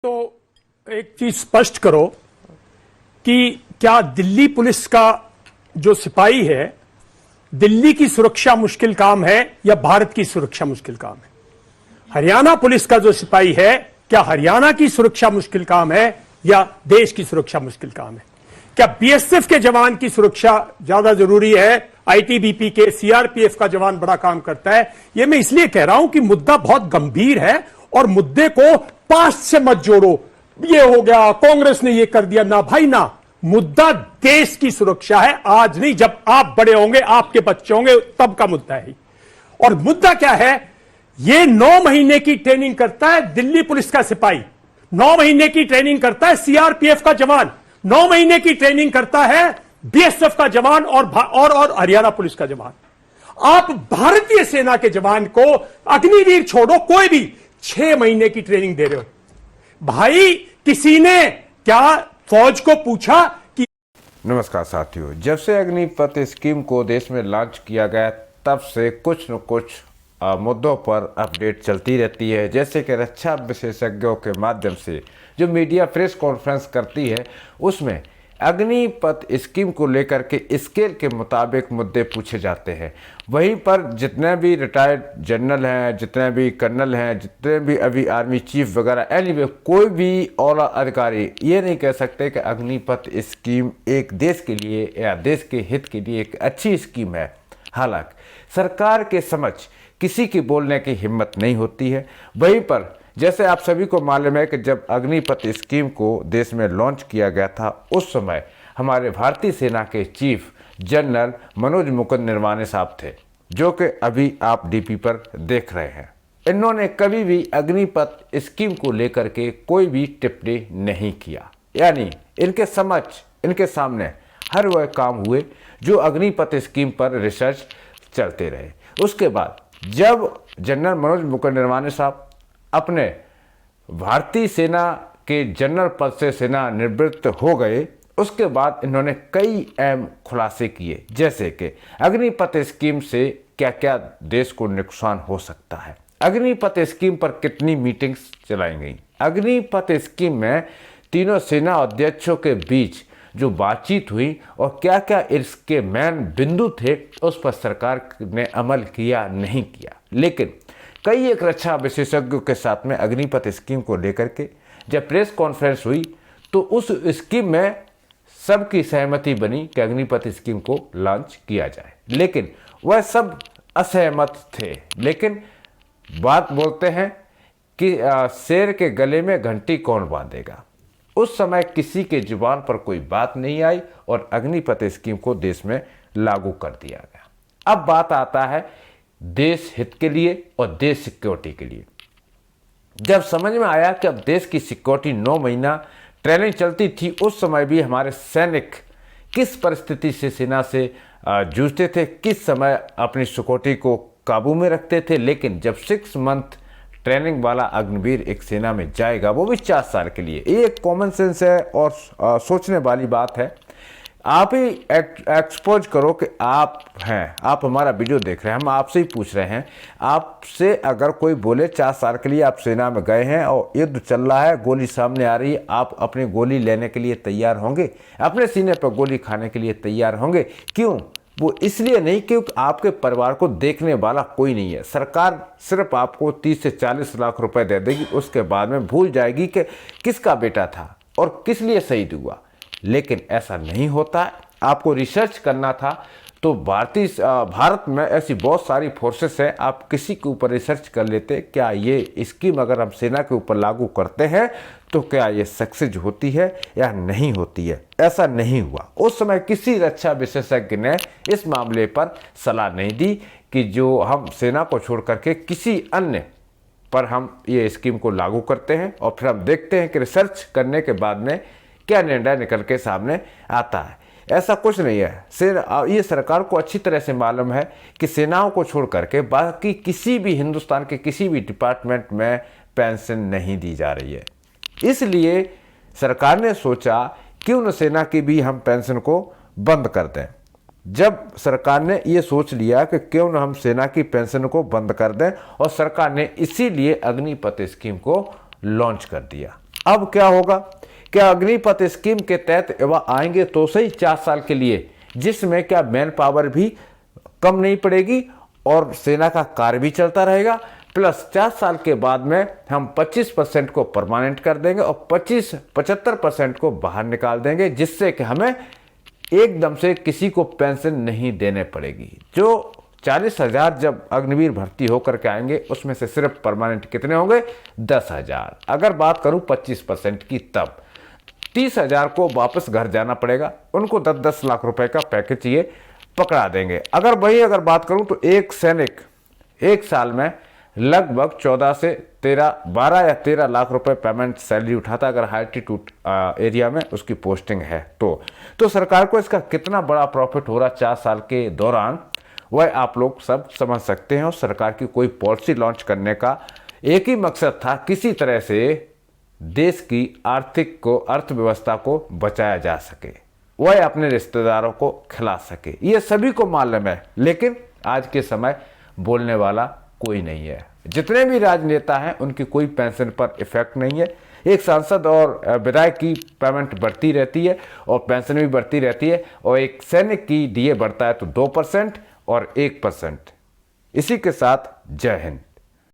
तो एक चीज स्पष्ट करो कि क्या दिल्ली पुलिस का जो सिपाही है, दिल्ली की सुरक्षा मुश्किल काम है या भारत की सुरक्षा मुश्किल काम है? हरियाणा पुलिस का जो सिपाही है, क्या हरियाणा की सुरक्षा मुश्किल काम है या देश की सुरक्षा मुश्किल काम है? क्या बीएसएफ के जवान की सुरक्षा ज्यादा जरूरी है? आईटीबीपी के, सीआरपीएफ का जवान बड़ा काम करता है। यह मैं इसलिए कह रहा हूं कि मुद्दा बहुत गंभीर है और मुद्दे को पास्ट से मत जोड़ो। ये हो गया, कांग्रेस ने ये कर दिया, ना भाई ना। मुद्दा देश की सुरक्षा है, आज नहीं, जब आप बड़े होंगे, आपके बच्चे होंगे, तब का मुद्दा है। और मुद्दा क्या है? ये 9 महीने की ट्रेनिंग करता है दिल्ली पुलिस का सिपाही, 9 महीने की ट्रेनिंग करता है सीआरपीएफ का जवान, 9 महीने की ट्रेनिंग करता है बीएसएफ का जवान और हरियाणा पुलिस का जवान। आप भारतीय सेना के जवान को, अग्निवीर छोड़ो, कोई भी 6 महीने की ट्रेनिंग दे रहे हो। भाई, किसी ने क्या फौज को पूछा कि? नमस्कार साथियों, जब से अग्निपथ स्कीम को देश में लॉन्च किया गया तब से कुछ न कुछ मुद्दों पर अपडेट चलती रहती है। जैसे कि रक्षा विशेषज्ञों के माध्यम से जो मीडिया प्रेस कॉन्फ्रेंस करती है, उसमें अग्निपथ स्कीम को लेकर के स्केल के मुताबिक मुद्दे पूछे जाते हैं। वहीं पर जितने भी रिटायर्ड जनरल हैं, जितने भी कर्नल हैं, जितने भी अभी आर्मी चीफ वगैरह, एनीवे कोई भी औला अधिकारी ये नहीं कह सकते कि अग्निपथ स्कीम एक देश के लिए या देश के हित के लिए एक अच्छी स्कीम है। हालांकि सरकार के समझ किसी की बोलने की हिम्मत नहीं होती है। वहीं पर जैसे आप सभी को मालूम है कि जब अग्निपथ स्कीम को देश में लॉन्च किया गया था, उस समय हमारे भारतीय सेना के चीफ जनरल मनोज मुकुंद नरवाने साहब थे, जो कि अभी आप डीपी पर देख रहे हैं। इन्होंने कभी भी अग्निपथ स्कीम को लेकर के कोई भी टिप्पणी नहीं किया, यानी इनके सामने हर वह काम हुए जो अग्निपथ स्कीम पर रिसर्च चलते रहे। उसके बाद जब जनरल मनोज मुकुंद नरवाने साहब अपने भारतीय सेना के जनरल पद से सेना निवृत्त हो गए, उसके बाद इन्होंने कई अहम खुलासे किए, जैसे कि अग्निपथ स्कीम से क्या क्या देश को नुकसान हो सकता है, अग्निपथ स्कीम पर कितनी मीटिंग्स चलाई गई, अग्निपथ स्कीम में तीनों सेना अध्यक्षों के बीच जो बातचीत हुई और क्या क्या इसके मेन बिंदु थे, उस पर सरकार ने अमल किया नहीं किया। लेकिन कई एक रक्षा विशेषज्ञों के साथ में अग्निपथ स्कीम को लेकर के जब प्रेस कॉन्फ्रेंस हुई तो उस स्कीम में सबकी सहमति बनी कि अग्निपथ स्कीम को लॉन्च किया जाए, लेकिन वह सब असहमत थे। लेकिन बात बोलते हैं कि शेर के गले में घंटी कौन बांधेगा। उस समय किसी के जुबान पर कोई बात नहीं आई और अग्निपथ स्कीम को देश में लागू कर दिया गया। अब बात आता है देश हित के लिए और देश सिक्योरिटी के लिए। जब समझ में आया कि अब देश की सिक्योरिटी 9 महीना ट्रेनिंग चलती थी, उस समय भी हमारे सैनिक किस परिस्थिति से सेना से जूझते थे, किस समय अपनी सिक्योरिटी को काबू में रखते थे। लेकिन जब 6 मंथ ट्रेनिंग वाला अग्निवीर एक सेना में जाएगा, वो भी 4 साल के लिए, ये एक कॉमन सेंस है और सोचने वाली बात है। आप ही एक्सपोज करो कि आप हैं, आप हमारा वीडियो देख रहे हैं, हम आपसे ही पूछ रहे हैं, आपसे अगर कोई बोले 4 साल के लिए आप सेना में गए हैं और युद्ध चल रहा है, गोली सामने आ रही है, आप अपनी गोली लेने के लिए तैयार होंगे? अपने सीने पर गोली खाने के लिए तैयार होंगे? क्यों? वो इसलिए नहीं क्योंकि आपके परिवार को देखने वाला कोई नहीं है। सरकार सिर्फ आपको 30 से 40 लाख रुपए दे देगी, उसके बाद में भूल जाएगी कि किसका बेटा था और किस लिए शहीद हुआ। लेकिन ऐसा नहीं होता। आपको रिसर्च करना था तो भारत में ऐसी बहुत सारी फोर्सेस हैं, आप किसी के ऊपर रिसर्च कर लेते, क्या ये स्कीम अगर हम सेना के ऊपर लागू करते हैं तो क्या ये सक्सेस होती है या नहीं होती है। ऐसा नहीं हुआ। उस समय किसी रक्षा विशेषज्ञ ने इस मामले पर सलाह नहीं दी कि जो हम सेना को छोड़ करके किसी अन्य पर हम ये स्कीम को लागू करते हैं और फिर हम देखते हैं कि रिसर्च करने के बाद में क्या निर्णय निकल के सामने आता है। ऐसा कुछ नहीं है। ये सरकार को अच्छी तरह से मालूम है कि सेनाओं को छोड़ करके बाकी किसी भी हिंदुस्तान के किसी भी डिपार्टमेंट में पेंशन नहीं दी जा रही है। इसलिए सरकार ने सोचा क्यों न सेना की भी हम पेंशन को बंद कर दें। जब सरकार ने ये सोच लिया कि क्यों न हम सेना की पेंशन को बंद कर दें, और सरकार ने इसीलिए अग्निपथ स्कीम को लॉन्च कर दिया। अब क्या होगा, क्या अग्निपथ स्कीम के तहत युवा आएंगे तो सही 4 साल के लिए, जिसमें क्या मैन पावर भी कम नहीं पड़ेगी और सेना का कार्य भी चलता रहेगा, प्लस 4 साल के बाद में हम 25% को परमानेंट कर देंगे और 75% को बाहर निकाल देंगे, जिससे कि हमें एकदम से किसी को पेंशन नहीं देने पड़ेगी। जो 40,000 जब अग्निवीर भर्ती होकर के आएंगे उसमें से सिर्फ परमानेंट कितने होंगे, 10,000। अगर बात करूं 25% की, तब 30,000 को वापस घर जाना पड़ेगा, उनको 10-10 लाख रुपए का पैकेज ये पकड़ा देंगे। अगर बात करूं तो एक सैनिक एक साल में लगभग 12 या 13 लाख रुपए पेमेंट सैलरी उठाता, अगर हाई एल्टीट्यूड एरिया में उसकी पोस्टिंग है तो सरकार को इसका कितना बड़ा प्रॉफिट हो रहा 4 साल के दौरान, वह आप लोग सब समझ सकते हैं। और सरकार की कोई पॉलिसी लॉन्च करने का एक ही मकसद था, किसी तरह से देश की अर्थव्यवस्था को बचाया जा सके, वह अपने रिश्तेदारों को खिला सके। ये सभी को मालूम है, लेकिन आज के समय बोलने वाला कोई नहीं है। जितने भी राजनेता हैं उनकी कोई पेंशन पर इफेक्ट नहीं है। एक सांसद और विधायक की पेमेंट बढ़ती रहती है और पेंशन भी बढ़ती रहती है, और एक सैनिक की डीए बढ़ता है तो 2% और 1%। इसी के साथ जय हिंद।